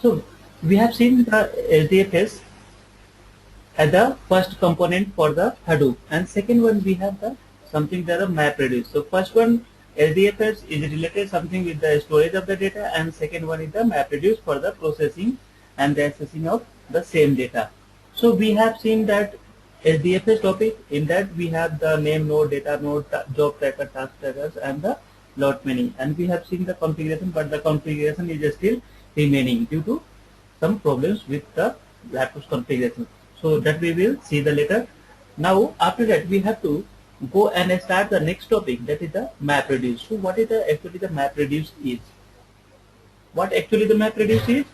So we have seen the SDFS as the first component for the Hadoop, and second one we have the something that the MapReduce. So first one SDFS is related something with the storage of the data, and second one is the MapReduce for the processing and the accessing of the same data. So we have seen that SDFS topic, in that we have the name node, data node, job tracker, task trackers, and the lot many, and we have seen the configuration, but the configuration is still remaining due to some problems with the laptop's configuration. So that we will see the later. Now after that we have to go and start the next topic, that is the MapReduce. So what is the actually the MapReduce is? What actually the MapReduce is?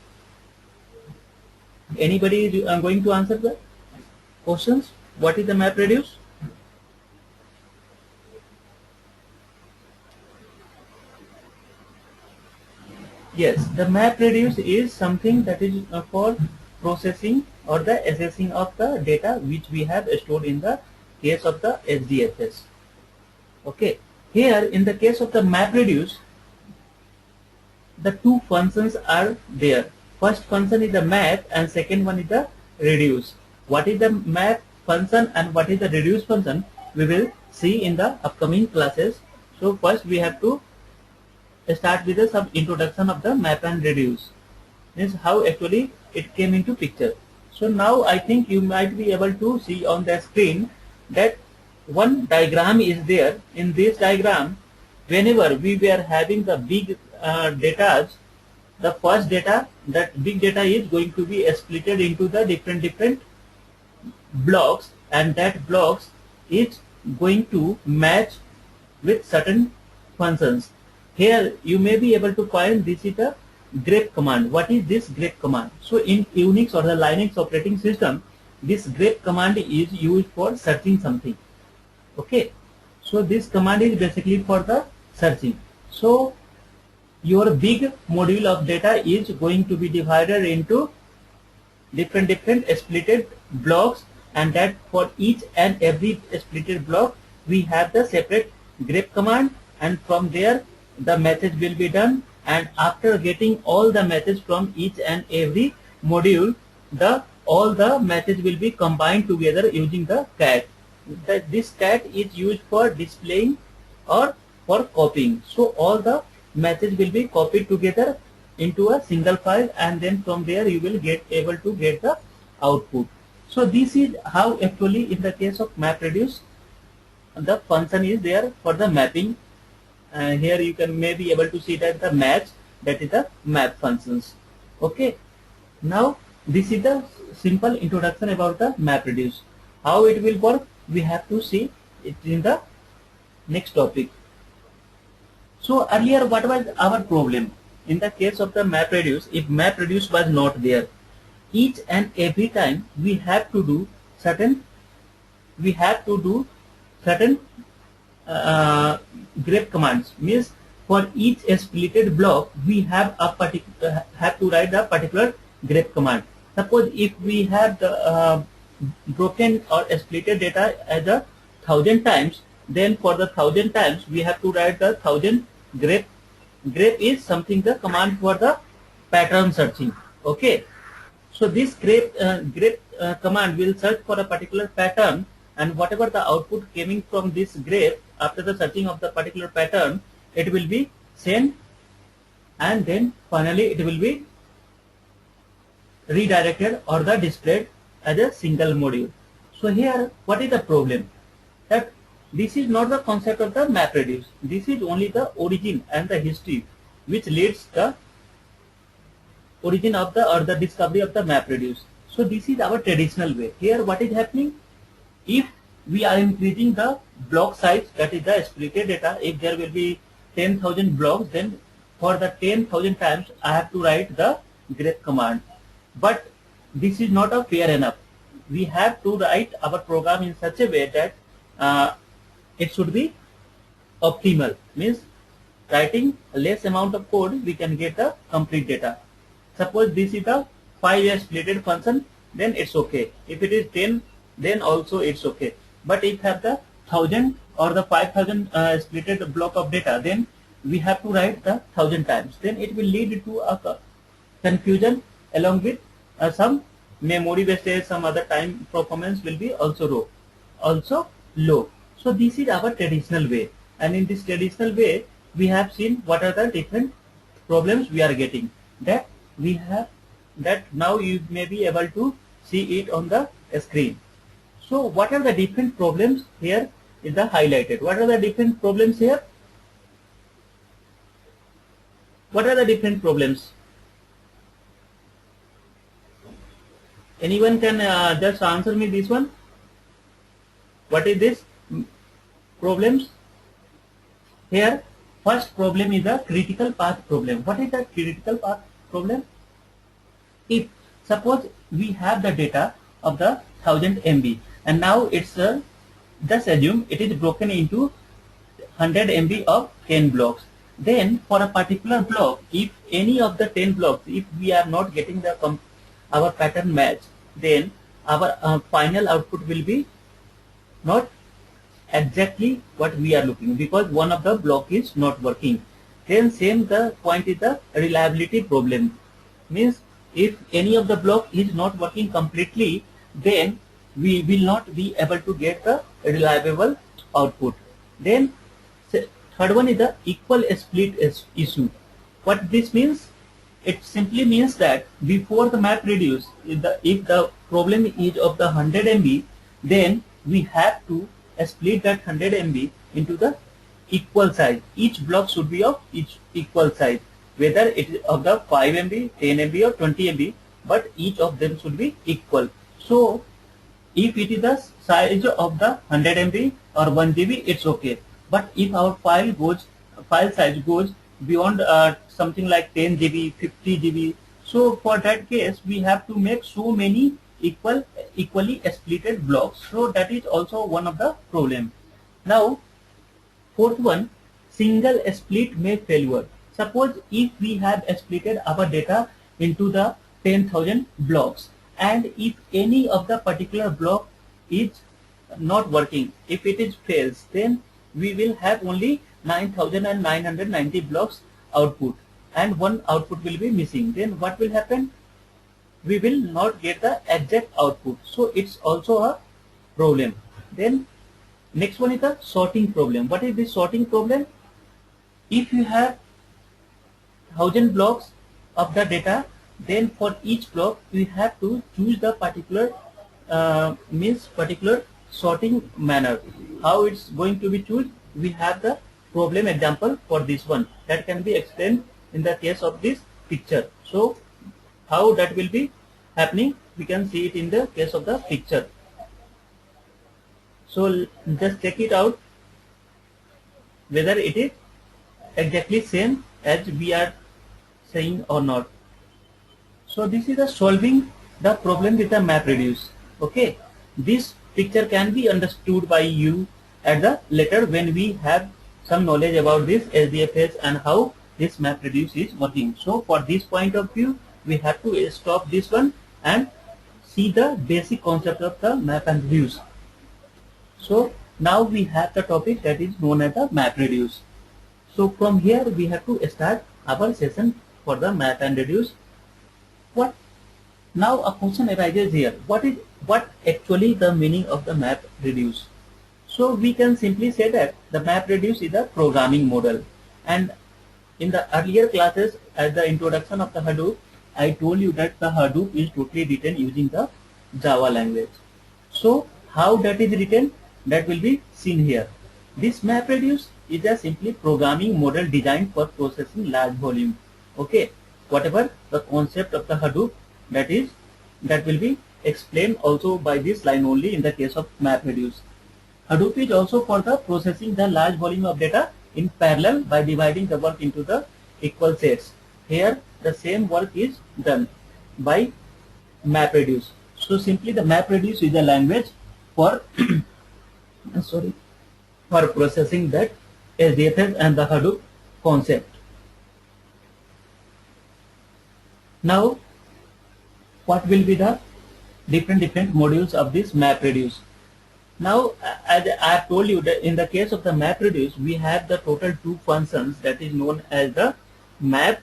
Anybody is going to answer the questions? What is the MapReduce? Yes, the MapReduce is something that is for processing or the assessing of the data which we have stored in the case of the SDFS. Okay, here in the case of the MapReduce, the two functions are there. First function is the map and second one is the reduce. What is the map function and what is the reduce function, we will see in the upcoming classes. So first we have to start with some introduction of the map and reduce, means how actually it came into picture. So now I think you might be able to see on the screen that one diagram is there. In this diagram, whenever we were having the big data, the first data, that big data is going to be splitted into the different blocks, and that blocks is going to match with certain functions. Here you may be able to find this is a grep command. What is this grep command? So in Unix or the Linux operating system, this grep command is used for searching something. Okay, so this command is basically for the searching. So your big module of data is going to be divided into different splitted blocks, and that for each and every splitted block we have the separate grep command, and from there the message will be done, and after getting all the message from each and every module, all the message will be combined together using the cat. This cat is used for displaying or for copying. So all the message will be copied together into a single file, and then from there you will get able to get the output. So this is how actually in the case of MapReduce the function is there for the mapping. Here you can maybe able to see that the match, that is the map functions. Okay, now this is the simple introduction about the MapReduce. How it will work, we have to see it in the next topic. So earlier what was our problem? In the case of the MapReduce, if MapReduce was not there, each and every time we have to do certain grep commands, means for each splitted block we have to write a particular grep command. Suppose if we have the broken or splitted data as 1,000 times, then for the 1,000 times we have to write the 1,000 grep. Grep is something the command for the pattern searching. Okay, so this grep command will search for a particular pattern, and whatever the output coming from this grep after the searching of the particular pattern, it will be sent, and then finally it will be redirected or the displayed as a single module. So here what is the problem? That this is not the concept of the MapReduce. This is only the origin and the history which leads the origin of the or the discovery of the MapReduce. So this is our traditional way. Here what is happening? If we are increasing the block size, that is the splitted data, if there will be 10,000 blocks, then for the 10,000 times I have to write the grep command. But this is not a fair enough. We have to write our program in such a way that it should be optimal, means writing less amount of code we can get the complete data. Suppose this is a 5 splitted function, then it's okay. If it is 10, then also it's okay. But if have the 1,000 or the 5,000 splitted block of data, then we have to write the 1,000 times. Then it will lead to a confusion along with some memory wastage, some other time performance will be also low. So this is our traditional way, and in this traditional way we have seen what are the different problems we are getting. That we have, that now you may be able to see it on the screen. So what are the different problems here is the highlighted. What are the different problems here? What are the different problems? Anyone can just answer me this one? What is this problems? Here, first problem is the critical path problem. What is the critical path problem? If suppose we have the data of the 1000 MB and now it's just assume it is broken into 100 MB of 10 blocks. Then for a particular block, if any of the 10 blocks, if we are not getting the our pattern match, then our final output will be not exactly what we are looking, because one of the block is not working. Then same the point is the reliability problem. Means if any of the block is not working completely, then we will not be able to get the reliable output. Then third one is the equal split issue. What this means? It simply means that before the MapReduce, if the problem is of the 100 MB, then we have to split that 100 MB into the equal size. Each block should be of each equal size, whether it is of the 5 MB, 10 MB or 20 MB, but each of them should be equal. So if it is the size of the 100 MB or 1 GB, it's okay. But if our file size goes beyond something like 10 GB, 50 GB, so for that case we have to make so many equally splitted blocks. So that is also one of the problem. Now fourth one, single split may failure. Suppose if we have splitted our data into the 10,000 blocks, and if any of the particular block is not working, if it is fails, then we will have only 9,990 blocks output and one output will be missing. Then what will happen? We will not get the exact output. So it's also a problem. Then next one is the sorting problem. What is the sorting problem? If you have 1000 blocks of the data, then for each block we have to choose the particular particular sorting manner. How it's going to be chosen? We have the problem example for this one that can be explained in the case of this picture. So how that will be happening, we can see it in the case of the picture. So just check it out whether it is exactly same as we are saying or not. So this is the solving the problem with the MapReduce. Okay, this picture can be understood by you at the later when we have some knowledge about this SDFS and how this MapReduce is working. So for this point of view, we have to stop this one and see the basic concept of the MapReduce. So now we have the topic that is known as the MapReduce. So from here we have to start our session for the MapReduce. What now a question arises here? What actually the meaning of the MapReduce? So we can simply say that the MapReduce is a programming model, and in the earlier classes at the introduction of the Hadoop, I told you that the Hadoop is totally written using the Java language. So how that is written, that will be seen here. This MapReduce is a simply programming model designed for processing large volume. Okay, whatever the concept of the Hadoop, that will be explained also by this line only in the case of MapReduce. Hadoop is also for the processing the large volume of data in parallel by dividing the work into the equal sets. Here the same work is done by MapReduce. So simply the MapReduce is a language for for processing that SDFS and the Hadoop concept. Now what will be the different modules of this MapReduce? Now, as I have told you that in the case of the MapReduce, we have the total two functions that is known as the map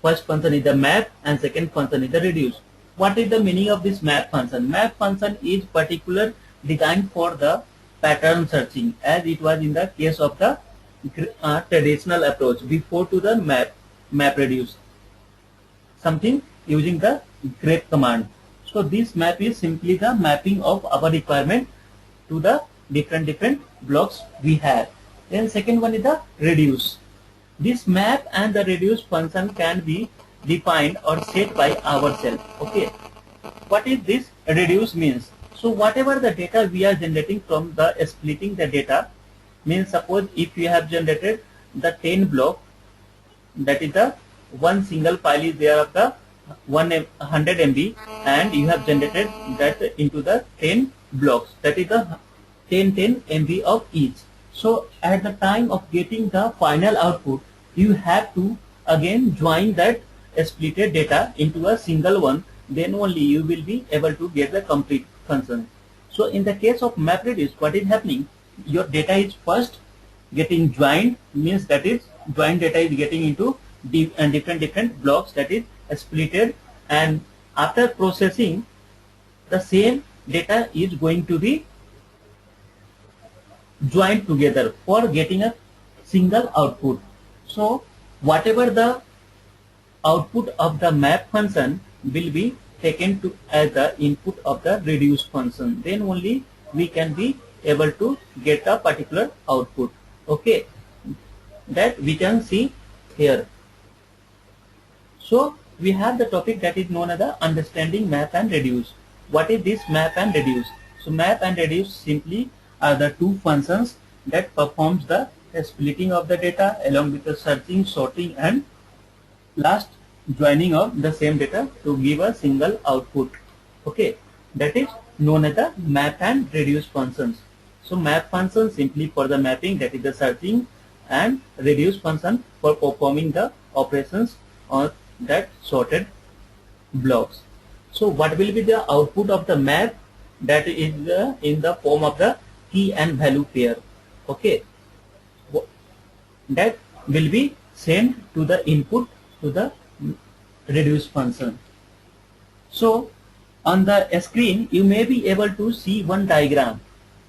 First function is the map and second function is the reduce. What is the meaning of this map function? Map function is particular designed for the pattern searching, as it was in the case of the traditional approach before to the map reduce, something using the grep command. So this map is simply the mapping of our requirement to the different blocks we have. Then second one is the reduce. This map and the reduce function can be defined or set by ourselves. Okay, what is this reduce means? So whatever the data we are generating from the splitting the data, means suppose if you have generated the 10 block, that is the one single file is there of the 100 MB, and you have generated that into the 10 blocks, that is the 10 MB of each. So at the time of getting the final output, you have to again join that splitted data into a single one, then only you will be able to get the complete function. So in the case of MapReduce, what is happening? Your data is first getting joined, means that is joined data is getting into different blocks, that is splitted, and after processing the same data is going to be joined together for getting a single output. So whatever the output of the map function will be taken to as the input of the reduce function, then only we can be able to get a particular output. Okay, that we can see here. So we have the topic that is known as the understanding map and reduce. What is this map and reduce? So map and reduce simply are the two functions that performs the splitting of the data along with the searching, sorting, and last joining of the same data to give a single output. Okay, that is known as the map and reduce functions. So map function simply for the mapping, that is the searching, and reduce function for performing the operations on that sorted blocks. So what will be the output of the map? That is in the form of the key and value pair. Okay, that will be sent to the input to the reduce function. So on the screen you may be able to see one diagram,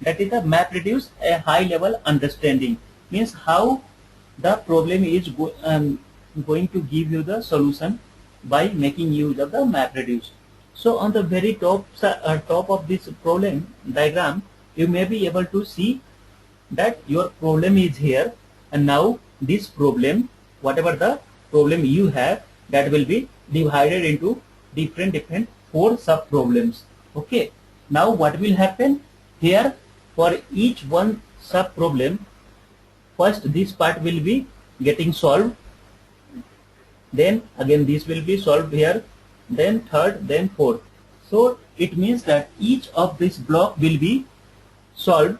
that is the MapReduce a high level understanding, means how the problem is going to give you the solution by making use of the MapReduce. So on the very top of this problem diagram, you may be able to see that your problem is here, and now this problem, whatever the problem you have, that will be divided into different 4 sub problems. Okay, now what will happen here? For each one sub problem, first this part will be getting solved, then again this will be solved here, then third, then fourth. So it means that each of this block will be solved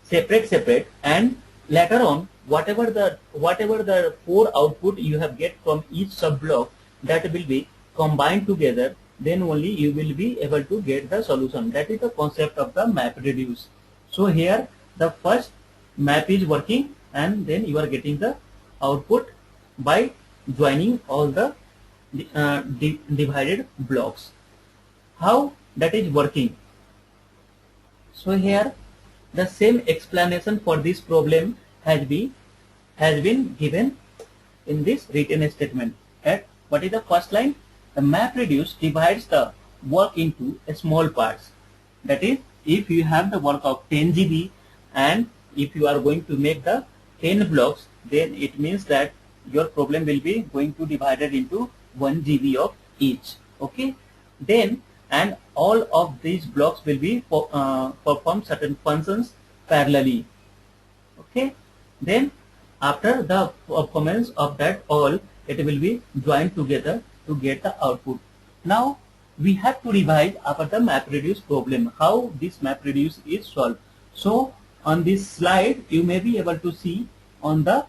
separate, and later on whatever the 4 output you have get from each sub block, that will be combined together, then only you will be able to get the solution. That is the concept of the MapReduce. So here the first map is working, and then you are getting the output by joining all the divided blocks. How that is working? So here the same explanation for this problem has been given in this written statement. At what is the first line? The MapReduce divides the work into small parts. That is, if you have the work of 10 GB and if you are going to make the 10 blocks, then it means that your problem will be going to divided into 1 GB of each. Okay, then and all of these blocks will be perform certain functions parallelly. Okay, then after the performance of that all, it will be joined together to get the output. Now we have to revise about the MapReduce problem, how this MapReduce is solved. So on this slide you may be able to see on the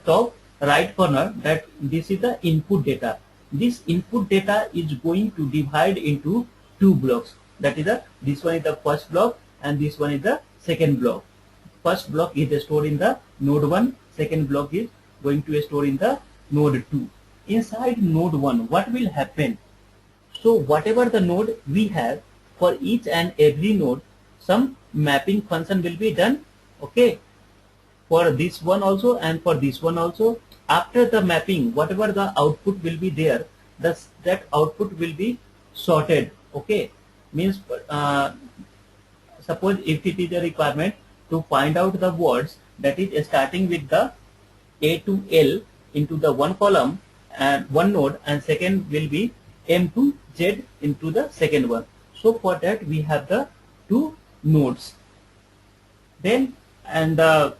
top right corner that this is the input data. This input data is going to divide into 2 blocks. That is this one is the first block and this one is the second block. First block is stored in the node 1, second block is going to store in the node 2. Inside node 1, what will happen? So whatever the node we have, for each and every node, some mapping function will be done. Okay, for this one also and for this one also. After the mapping, whatever the output will be there, that output will be sorted. Okay, means suppose if it is a requirement to find out the words that is starting with the A to L into the one column and one node, and second will be M to Z into the second one. So for that we have the two nodes. Then and the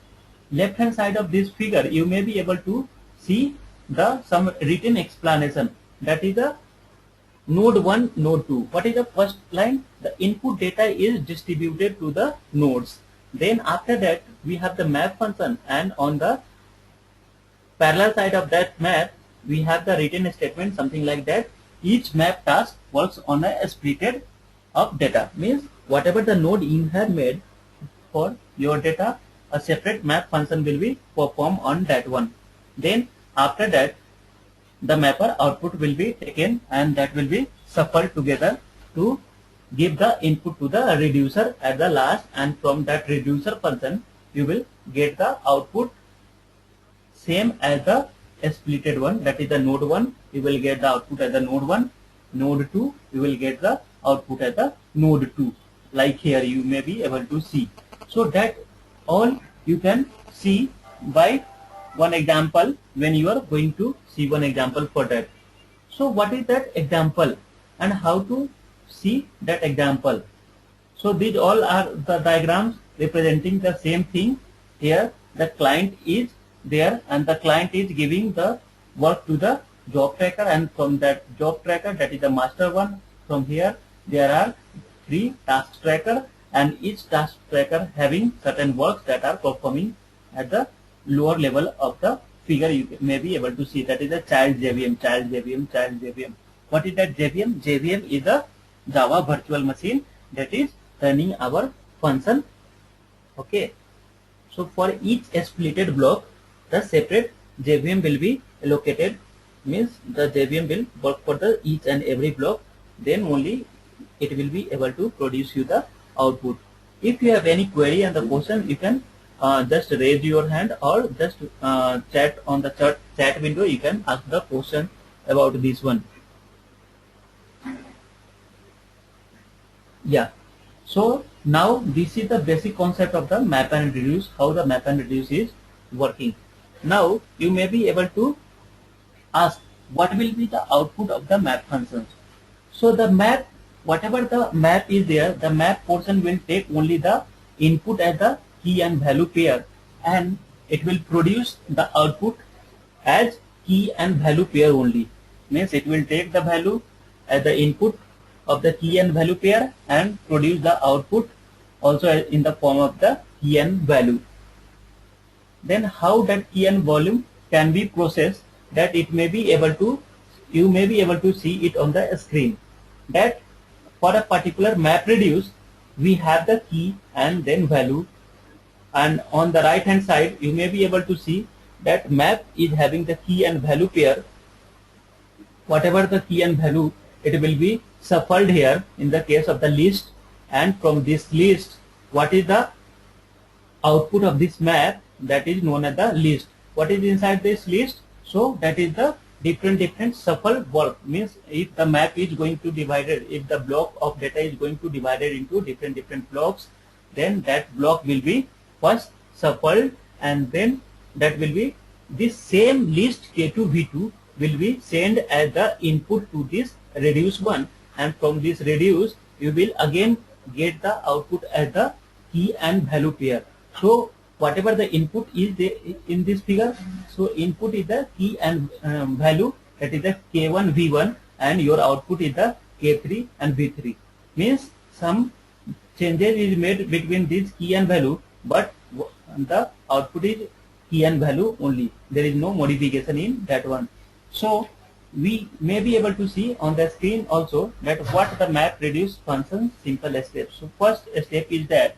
left hand side of this figure you may be able to see the some written explanation, that is the node 1, node 2. What is the first line? The input data is distributed to the nodes. Then after that we have the map function, and on the parallel side of that map we have the written statement something like that. Each map task works on a splitted of data, means whatever the node you have made for your data, a separate map function will be performed on that one. Then after that the mapper output will be taken and that will be shuffled together to give the input to the reducer at the last, and from that reducer function you will get the output same as the splitted one, that is the node 1 you will get the output as the node 1, node 2 you will get the output as the node 2, like here you may be able to see. So that all you can see by one example when you are going to see one example for that. So what is that example and how to see that example? So these all are the diagrams representing the same thing. Here the client is there and the client is giving the work to the job tracker, and from that job tracker, that is the master one, from here there are 3 task tracker, and each task tracker having certain works that are performing at the lower level of the figure. You may be able to see that is a child JVM, child JVM, child JVM. What is that JVM? JVM is a Java virtual machine that is running our function. Okay, so for each splitted block the separate JVM will be allocated, means the JVM will work for the each and every block, then only it will be able to produce you the output. If you have any query and the question, you can just raise your hand or just chat on the chat window. You can ask the question about this one. Yeah, so now this is the basic concept of the map and reduce, how the map and reduce is working. Now you may be able to ask what will be the output of the map functions. So the map, whatever the map is there, the map portion will take only the input as the key and value pair, and it will produce the output as key and value pair only. Means it will take the value as the input of the key and value pair and produce the output also in the form of the key and value. Then how that key and volume can be processed, that it may be able to, you may be able to see it on the screen, that for a particular MapReduce we have the key and then value, and on the right hand side you may be able to see that map is having the key and value pair. Whatever the key and value, it will be shuffled here in the case of the list, and from this list what is the output of this map, that is known as the list. What is inside this list? So that is the different shuffle work. Means if the map is going to divided, if the block of data is going to divided into different blocks, then that block will be first shuffled, and then that will be this same list K2 V2 will be sent as the input to this reduce one, and from this reduce you will again get the output as the key and value pair. So whatever the input is there in this figure, so input is the key and value, that is the K1 V1, and your output is the K3 and V3. Means some changes is made between this key and value, but the output is key and value only. There is no modification in that one. So we may be able to see on the screen also that what the MapReduce function simple steps. So first step is that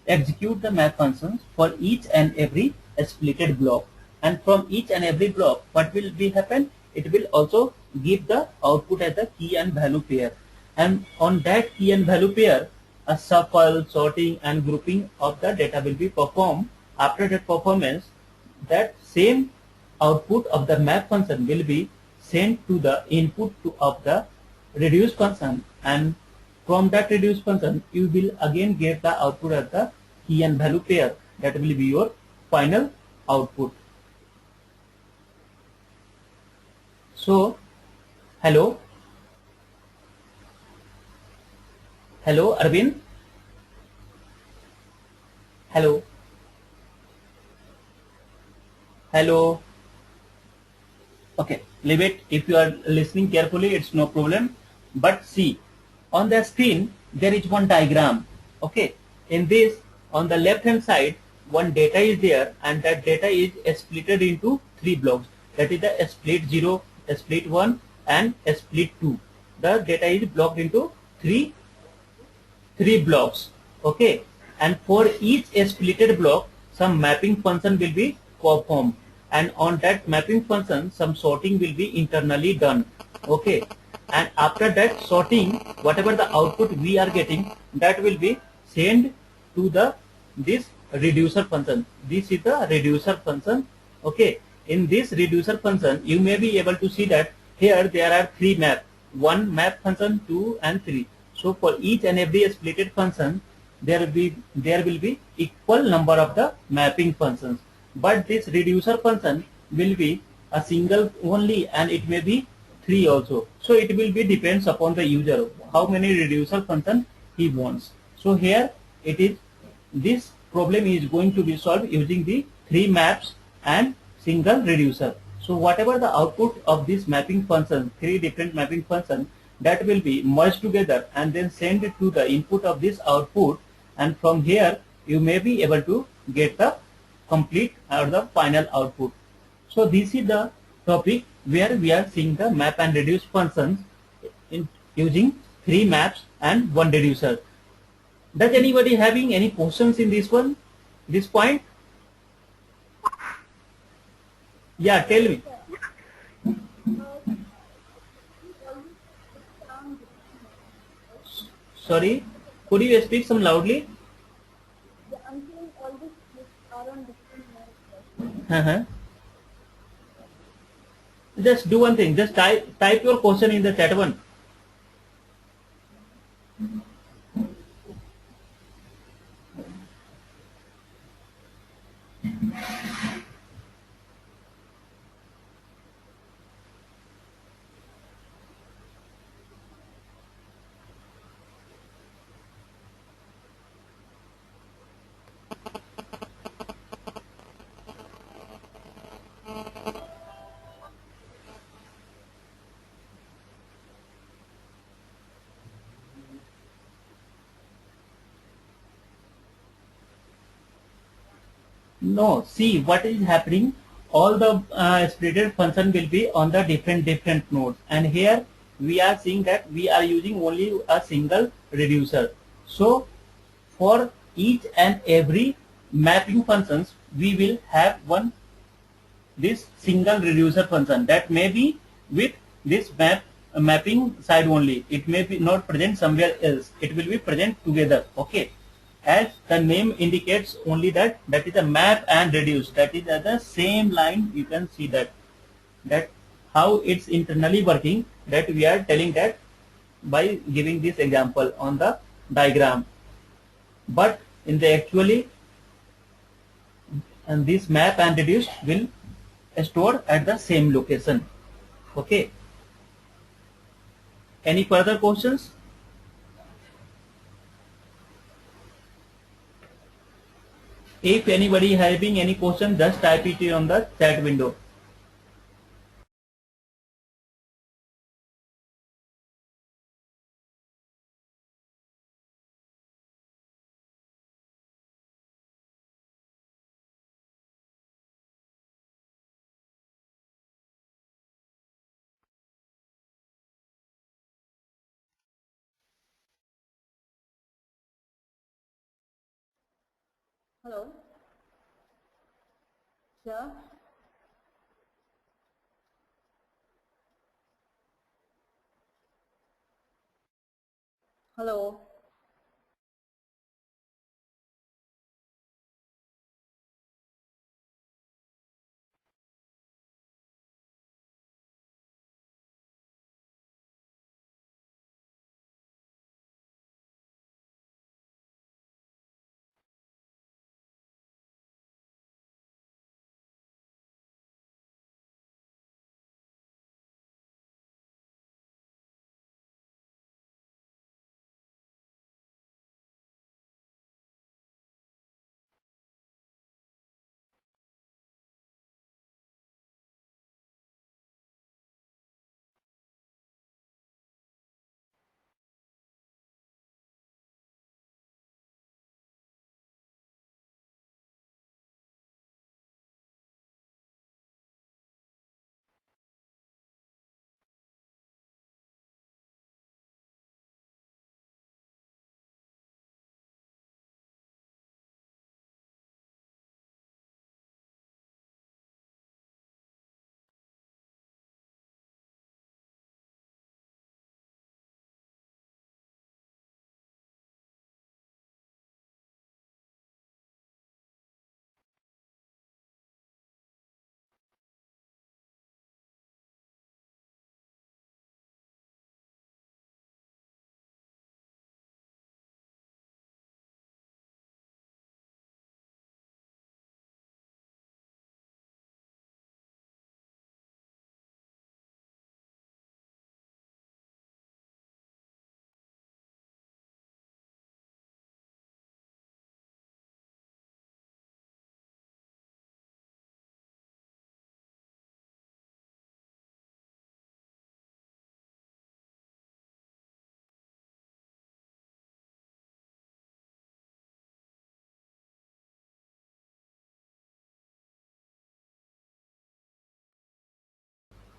execute the map functions for each and every splitted block, and from each and every block what will be happen, it will also give the output as a key and value pair, and on that key and value pair a shuffle, sorting and grouping of the data will be performed. After that performance, that same output of the map function will be sent to the input of the reduce function, and from that reduce function you will again get the output of the key and value pair. That will be your final output. So hello Arvind, hello hello. Okay, leave it. If you are listening carefully, it's no problem. But see, on the screen, there is one diagram. Okay, in this, on the left hand side, one data is there, and that data is split into three blocks. That is the split 0, split 1, and split 2. The data is blocked into three blocks. Okay, and for each splitted block some mapping function will be performed, and on that mapping function some sorting will be internally done. Okay, and after that sorting, whatever the output we are getting, that will be sent to the this reducer function. This is the reducer function. Okay, in this reducer function you may be able to see that here there are three map, one map function, 2 and 3. So for each and every splitted function, there will be equal number of the mapping functions. But this reducer function will be a single only, and it may be three also. So it will be depends upon the user how many reducer function he wants. So here it is, this problem is going to be solved using the three maps and single reducer. So whatever the output of this mapping function, three different mapping function, that will be merged together and then send it to the input of this output, and from here you may be able to get the complete or the final output. So this is the topic where we are seeing the map and reduce functions in using three maps and one reducer. Does anybody having any questions in this one, this point? Yeah, tell me. Sorry, could you speak some loudly? Uh-huh. Just do one thing. Just type your question in the chat one. No, see what is happening. All the splitted function will be on the different nodes, and here we are seeing that we are using only a single reducer. So for each and every mapping functions, we will have one this single reducer function that may be with this mapping side only. It may be not present somewhere else. It will be present together. Okay, as the name indicates only that that is a map and reduce. That is at the same line. You can see that how it's internally working. That we are telling that by giving this example on the diagram. But in the actually, and this map and reduce will store at the same location. Okay. Any further questions? If anybody having any question, just type it on the chat window. Hello. Yeah. Hello.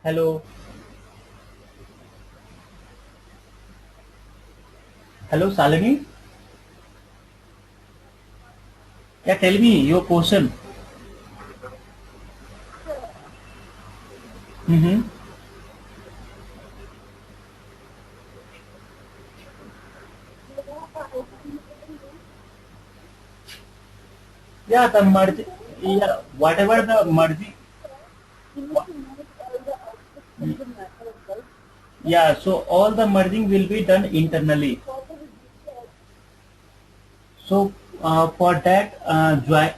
Hello. Hello, Salini. Yeah, tell me your question. Mm-hmm. Yeah, the merge. Yeah, whatever the merging. Yeah, so all the merging will be done internally. So for that, join.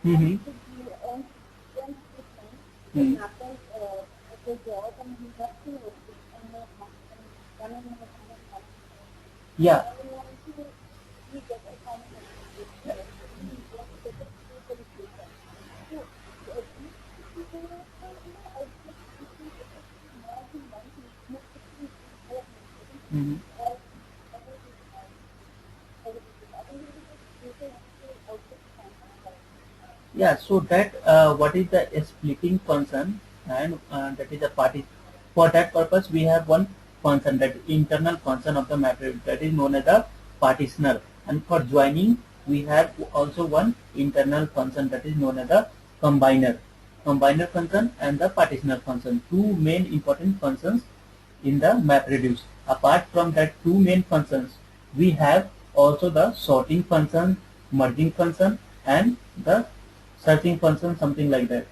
Mm-hmm. Mm. Yeah. Mhm. Yeah, so that what is the splitting function, and that is a party. For that purpose, we have one function, that internal function of the matrix, that is known as the partitioner. And for joining, we have also one internal function, that is known as the combiner. Combiner function and the partitioner function, two main important functions in the MapReduce. Apart from that two main functions, we have also the sorting function, merging function, and the searching function, something like that.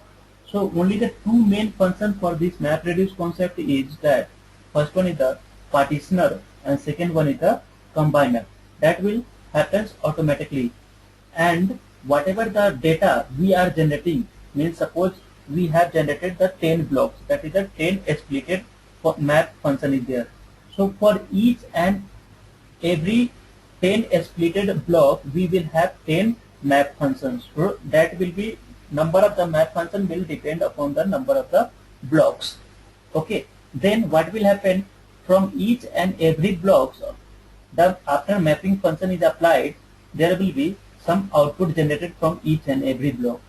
So only the two main functions for this MapReduce concept is that first one is the partitioner and second one is the combiner. That will happens automatically, and whatever the data we are generating, means suppose we have generated the 10 blocks, that is the 10 splitted map function is there. So for each and every 10 splitted block we will have 10 map functions. So that will be, number of the map function will depend upon the number of the blocks. Okay, then what will happen, from each and every blocks, the after mapping function is applied, there will be some output generated from each and every block.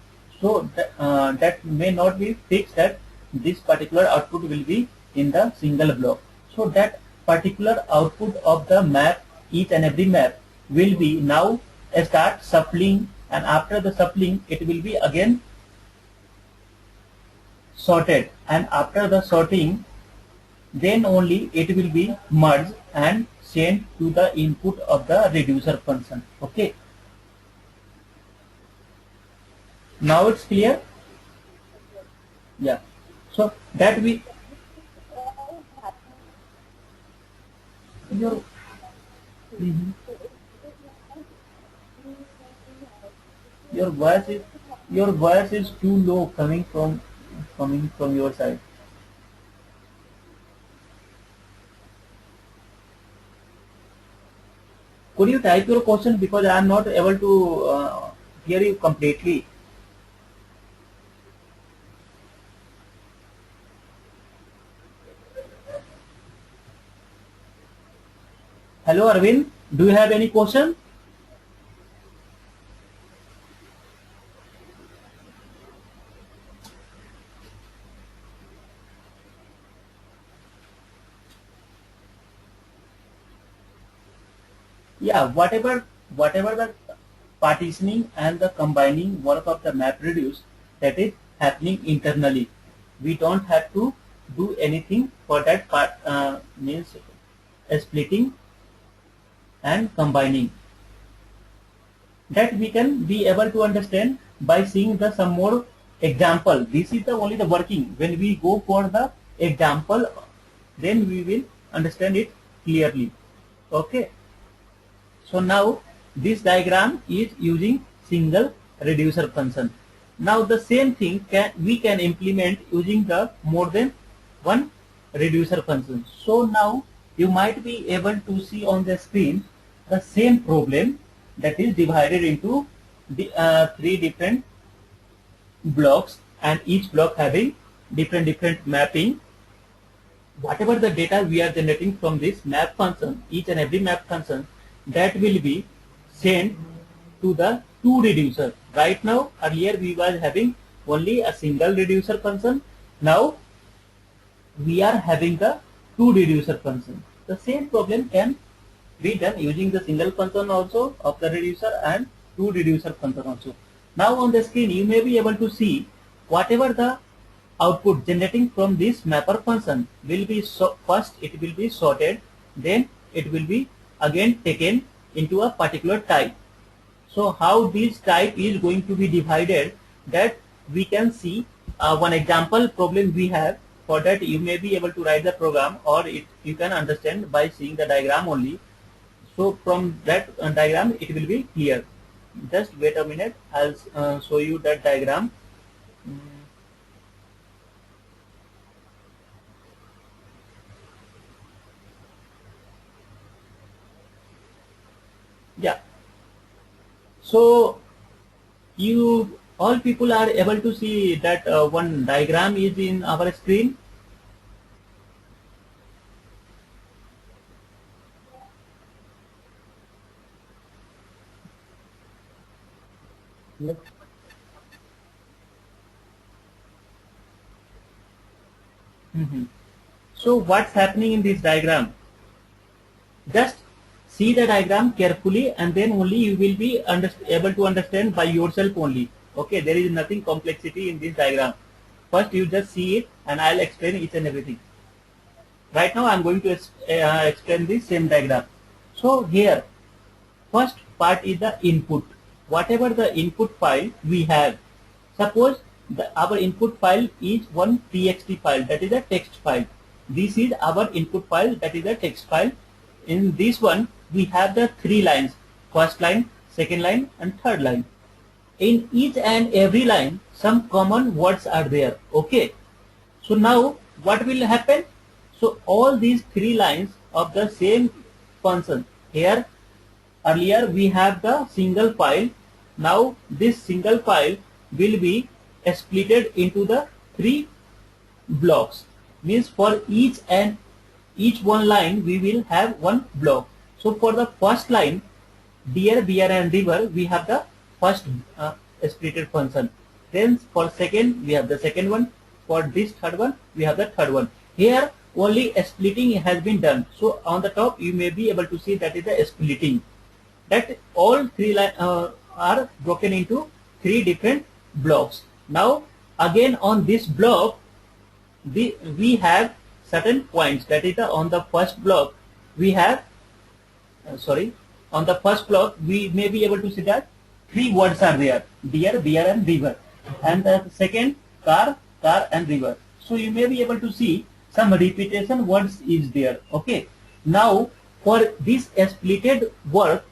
So that may not be fixed that this particular output will be in the single block. So that particular output of the map, each and every map, will be now start shuffling, and after the shuffling it will be again sorted, and after the sorting, then only it will be merged and sent to the input of the reducer function. Okay, now it's clear. Yeah, so that we your mhm. your voice is your voice is too low coming from your side. Could you type your question, because I am not able to hear you completely. Hello Arvind, do you have any question? Yeah, whatever the partitioning and the combining work of the MapReduce, that is happening internally. We don't have to do anything for that part, means splitting and combining. That we can be able to understand by seeing the some more example. This is the only the working. When we go for the example, then we will understand it clearly. Okay. So now this diagram is using single reducer function. Now the same thing we can implement using the more than one reducer function. So now you might be able to see on the screen the same problem that is divided into the, three different blocks, and each block having different mapping. Whatever the data we are generating from this map function, each and every map function, that will be sent to the two reducer. Right now, earlier we were having only a single reducer function. Now we are having the two reducer function. The same problem can be done using the single function also of the reducer and two reducer function also. Now on the screen you may be able to see whatever the output generating from this mapper function will be, first it will be sorted, then it will be again taken into a particular type. So how this type is going to be divided, that we can see one example problem we have. For that you may be able to write the program, or you can understand by seeing the diagram only. So from that diagram it will be clear. Just wait a minute, I'll show you that diagram. Yeah. So you all people are able to see that one diagram is in our screen. Yes. So what's happening in this diagram? Just see the diagram carefully, and then only you will be able to understand by yourself only. Okay, there is nothing complexity in this diagram. First you just see it and I'll explain each and everything. Right now I'm going to explain this same diagram. So here, first part is the input. Whatever the input file we have, suppose our input file is one txt file, that is a text file. This is our input file, that is a text file. In this one we have the three lines, first line, second line and third line. In each and every line some common words are there. Okay, so now what will happen? So all these three lines of the same function, here earlier we have the single file. Now this single file will be splitted into the three blocks, means for each one line we will have one block. So for the first line, deer, beer and river, we have the first splitted function. Then for second we have the second one. For this third one we have the third one. Here only a splitting has been done. So on the top you may be able to see that is the splitting. That all three lines are broken into three different blocks. Now again on this block we have certain points, that is on the first block we have sorry, on the first block we may be able to see that three words are there: deer, beer and river. And the second, car, car and river. So you may be able to see some repetition words is there. Okay, now for this splitted work,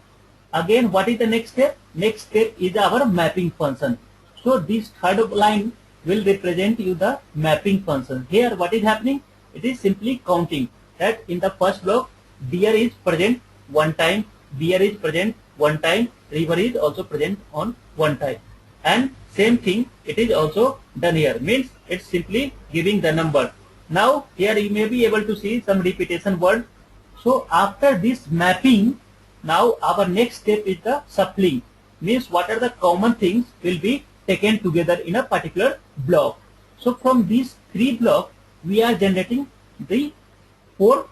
again what is the next step? Next step is our mapping function. So this third line will represent you the mapping function. Here what is happening? It is simply counting that in the first block deer is present one time, beer is present one time, river is also present on one time. And same thing it is also done here, means it's simply giving the number. Now here you may be able to see some repetition word. So after this mapping, now our next step is the suppling, means what are the common things will be taken together in a particular block. So from these three blocks we are generating the four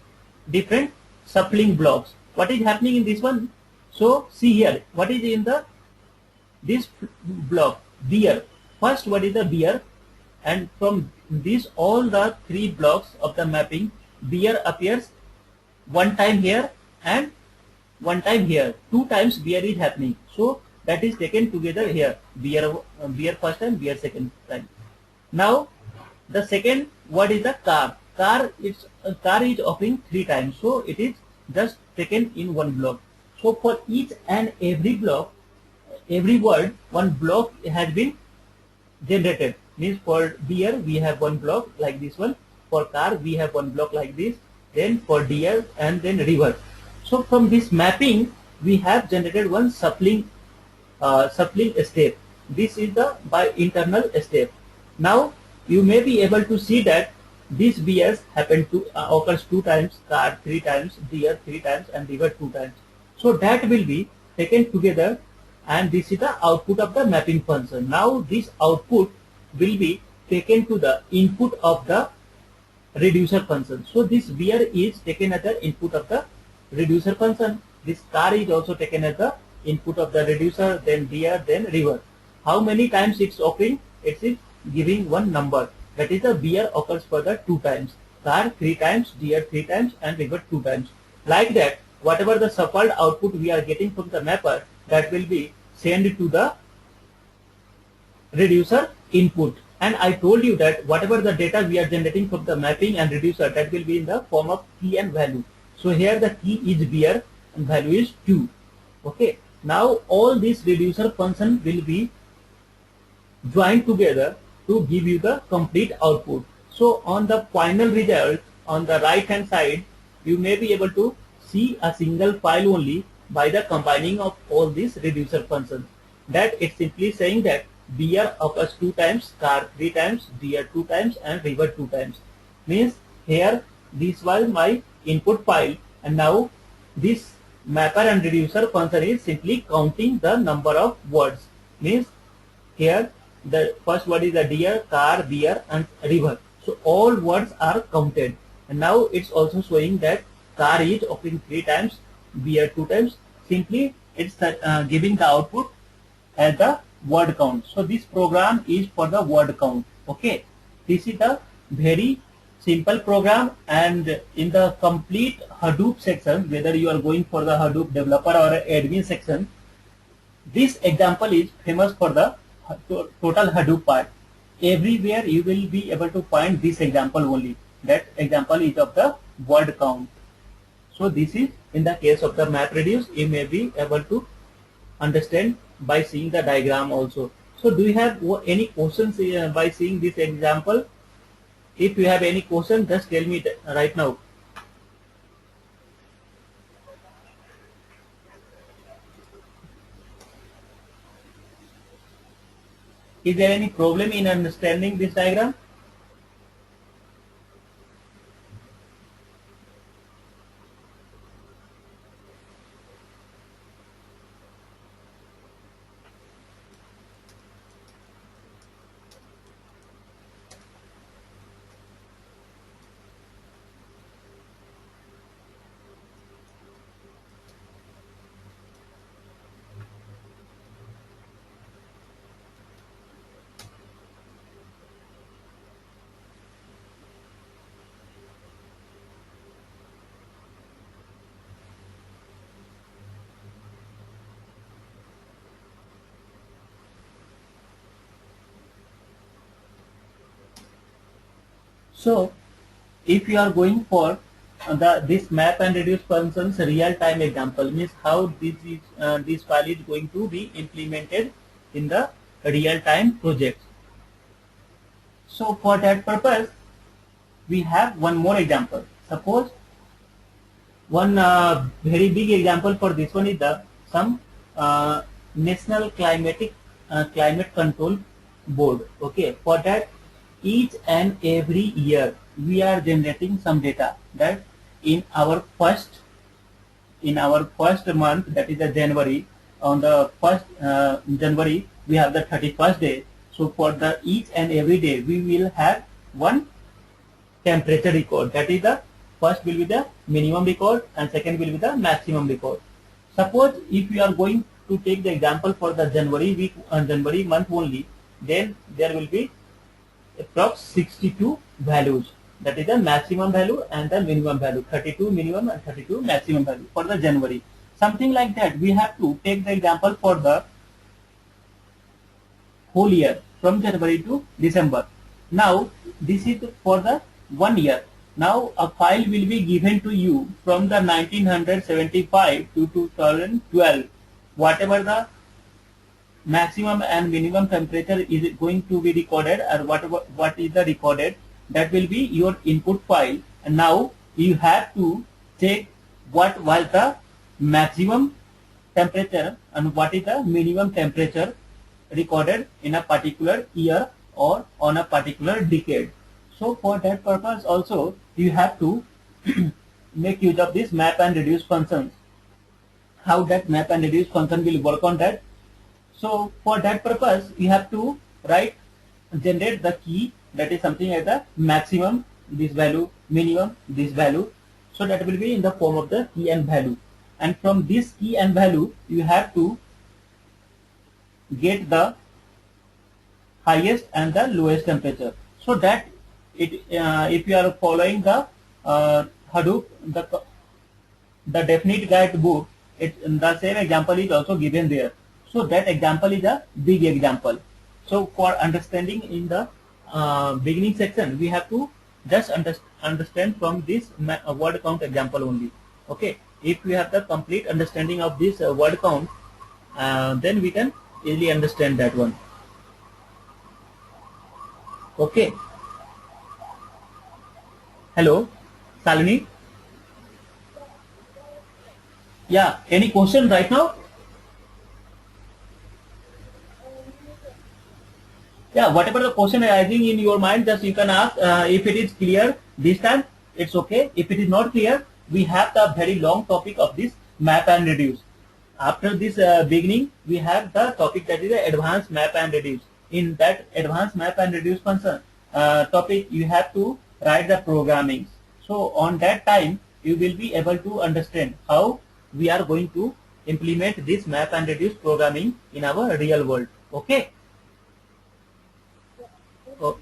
different suppling blocks. What is happening in this one? So see here what is in the this block, beer. First what is the beer, and from these all the three blocks of the mapping, beer appears one time here and one time here. Two times beer is happening. So that is taken together here. Beer first and beer second time. Now the second word is the car. Car is occurring three times. So it is just taken in one block. So for each and every block, every word, one block has been generated. Means for deer we have one block like this one. For car we have one block like this. Then for deer and then river. So from this mapping we have generated one suppling step. This is the by internal step. Now you may be able to see that these beers happen to occurs two times, car three times, deer three times and river two times. So that will be taken together, and this is the output of the mapping function. Now this output will be taken to the input of the reducer function. So this beer is taken as the input of the reducer function. This car is also taken as the input of the reducer, then deer, then river. How many times it's occurring? It is giving one number. That is the beer occurs for the two times, car three times, deer three times and river two times. Like that, whatever the shuffled output we are getting from the mapper, that will be sent to the reducer input. And I told you that whatever the data we are generating from the mapping and reducer, that will be in the form of key and value. So here the key is beer and value is 2. Okay. Now all these reducer function will be joined together to give you the complete output. So on the final result on the right hand side, you may be able to see a single file only by the combining of all these reducer functions. That it's simply saying that beer occurs two times, car three times, deer two times and river two times. Means here this was my input file, and now this mapper and reducer function is simply counting the number of words. Means here the first word is the deer, car, beer and river. So all words are counted, and now it's also showing that car is occurring three times, beer two times. Simply it's giving the output as the word count. So this program is for the word count. Okay, this is a very simple program, and in the complete Hadoop section, whether you are going for the Hadoop developer or admin section, this example is famous for the total Hadoop part. Everywhere you will be able to find this example only. That example is of the word count. So this is in the case of the MapReduce. You may be able to understand by seeing the diagram also. So do you have any questions by seeing this example? If you have any question, just tell me right now. Is there any problem in understanding this diagram? So if you are going for this map and reduce functions real time example, means how this file is going to be implemented in the real time project. So for that purpose we have one more example. Suppose one very big example for this one is the some national climate control board. Okay, for that each and every year we are generating some data that in our first month, that is the January. On the first January we have the 31st day. So for the each and every day we will have one temperature record. That is the first will be the minimum record and second will be the maximum record. Suppose if you are going to take the example for the January week and January month only, then there will be approx 62 values. That is the maximum value and the minimum value. 32 minimum and 32 maximum value for the January. Something like that. We have to take the example for the whole year from January to December. Now this is for the 1 year. Now a file will be given to you from the 1975 to 2012. Whatever the maximum and minimum temperature is going to be recorded, or what is the recorded, that will be your input file. And now you have to check what was the maximum temperature and what is the minimum temperature recorded in a particular year or on a particular decade. So for that purpose also you have to make use of this map and reduce functions. How that map and reduce function will work on that? So for that purpose you have to generate the key, that is something like the maximum this value, minimum this value. So that will be in the form of the key and value, and from this key and value you have to get the highest and the lowest temperature. So that if you are following the Hadoop, the definite guide book, the same example is also given there. So that example is a big example. So for understanding in the beginning section, we have to just understand from this word count example only. Okay, if we have the complete understanding of this word count, then we can easily understand that one. Okay. Hello, Salini. Yeah, any question right now? Yeah, whatever the question arising in your mind, just you can ask. If it is clear this time, it's okay. If it is not clear, we have the very long topic of this map and reduce. After this beginning, we have the topic that is the advanced map and reduce. In that advanced map and reduce function topic, you have to write the programming. So on that time, you will be able to understand how we are going to implement this map and reduce programming in our real world. Okay. Oh,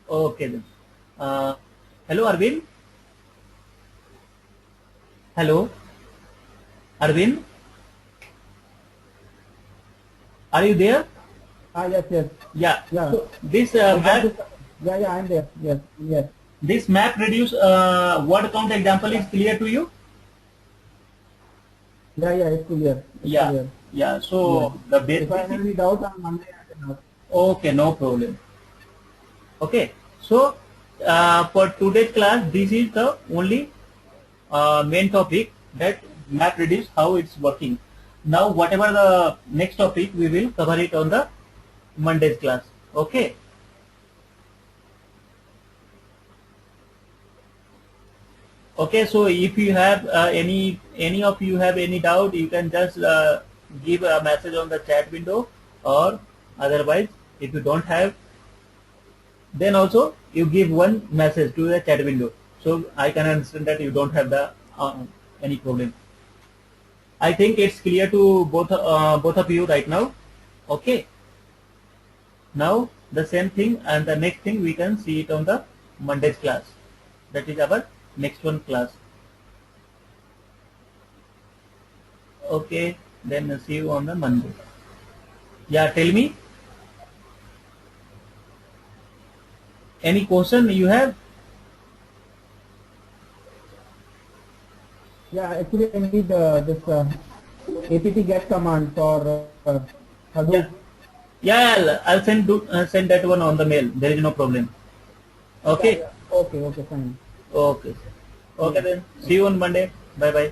okay then. Hello, Arvind. Hello, Arvind. Are you there? Yes, yes. Yeah. Yeah. So this Yeah, I'm there. Yes, yes. this map reduce word count example is clear to you? Yeah, it's clear. It's Yeah. clear. Yeah. So the If I have basic. any doubt on Monday, I can ask. Okay, no problem. Okay. So for today's class, this is the only main topic, that map reduce, how it's working. Now whatever the next topic, we will cover it on the Monday's class. Okay. Okay, so if you have any of you have any doubt, you can just give a message on the chat window, or otherwise if you don't have, then also you give one message to the chat window, so I can understand that you don't have the any problem. I think it's clear to both of you right now. Okay. Now the same thing and the next thing we can see it on the Monday's class. That is our next one class. Okay, then see you on the Monday. Yeah, tell me. Any question you have? Yeah, actually I need this apt get command for Hadoop. Yeah. Yeah, I'll send that one on the mail. There is no problem. Yeah, Okay. yeah. Okay, okay, fine. Okay. Okay Yeah. then. See you on Monday. Bye bye.